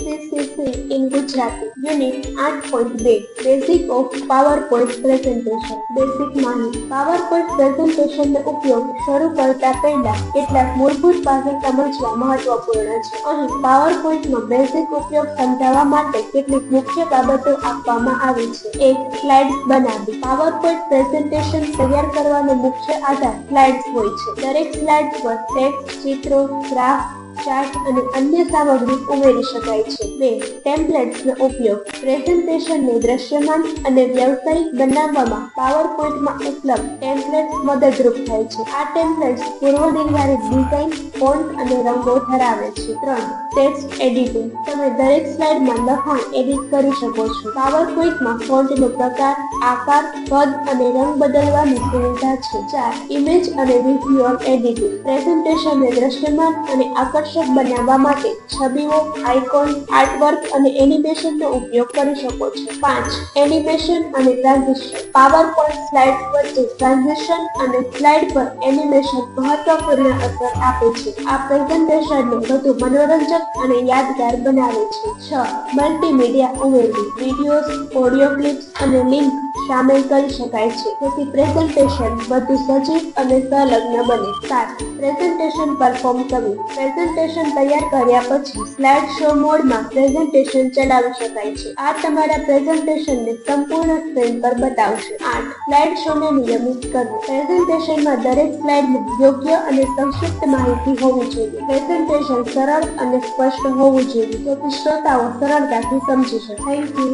BCCC in Gujarati. Unit 8.2 Basic of PowerPoint Presentation. Basic માહિતી. PowerPoint presentation નો ઉપયોગ શરૂ કરતા પહેલા કેટલાક મૂળભૂત પાસા સમજવા મહત્વપૂર્ણ છે. અહીં PowerPoint નો બેઝિક ઉપયોગ સમજાવવા માટે કેટલીક મુખ્ય બાબતો આપવામાં આવી છે. એક સ્લાઇડ્સ બનાવવી. PowerPoint presentation તૈયાર કરવાનો મુખ્ય આધાર સ્લાઇડ્સ હોય છે. દરેક સ્લાઇડ પર ટેક્સ્ટ, ચિત્રો, ગ્રાફ, ચાર્ટ અને અન્ય સામગ્રી ઉમેરી શકાય છે. 2. ટેમ્પલેટ્સનો ઉપયોગ. પ્રેઝન્ટેશનને દ્રશ્યમાન અને વ્યવસાયિક બનાવવામાં પાવરપોઈન્ટમાં ઉપલબ્ધ ટેમ્પલેટ્સ મદદરૂપ થાય છે. આ ટેમ્પલેટ્સ પૂર્વનિર્ધારિત ડિઝાઇન, ફોન્ટ અને રંગો ધરાવે છે. 3. Text editing. તમે દરેક સ્લાઇડમાં લખાણ એડિટ કરી શકો છો. પાવરપોઈન્ટમાં ફોન્ટનો પ્રકાર, આકાર, કદ અને રંગ બદલવાની સુવિધા છે. 4. ઇમેજ અને વિઝ્યુઅલ એડિટિંગ. પ્રેઝન્ટેશનને દ્રશ્યમાન અને આકર્ષક બનાવવા માટે છબીઓ, આઇકોન, આર્ટવર્ક અને એનિમેશનનો ઉપયોગ કરી શકો છો. 5. એનિમેશન અને ટ્રાન્ઝિશન. પાવરપોઈન્ટ સ્લાઇડ્સ વચ્ચે ટ્રાન્ઝિશન અને સ્લાઇડ પર એનિમેશન મહત્વપૂર્ણ અસર આપે છે. આ પ્રેઝન્ટેશનને વધુ મનોરંજક અને યાદગાર બનાવે છે. 6. મલ્ટીમીડિયા ઉમેરવું. વિડિયોઝ, ઓડિયો ક્લિપ્સ અને લિંક શામેલ કરી શકાય છે, જેથી પ્રેઝન્ટેશન વધુ સજીવ અને સંલગ્ન બને. 7. પ્રેઝન્ટેશન પરફોર્મ કરવું. પ્રેઝન્ટેશન તૈયાર કર્યા પછી સ્લાઇડ શો મોડમાં પ્રેઝન્ટેશન ચલાવી શકાય છે. આ તમારા પ્રેઝન્ટેશનને સંપૂર્ણ સ્ક્રીન પર બતાવશે. 8. સ્લાઇડ શોને નિયમિત કરવું. પ્રેઝન્ટેશનમાં દરેક સ્લાઇડમાં યોગ્ય અને સંક્ષિપ્ત માહિતી હોવી જોઈએ. પ્રેઝન્ટેશન સરળ અને સ્પષ્ટ હોવું જોઈએ, જેથી શ્રોતાઓ સરળતાથી સમજી શકે. Thank you.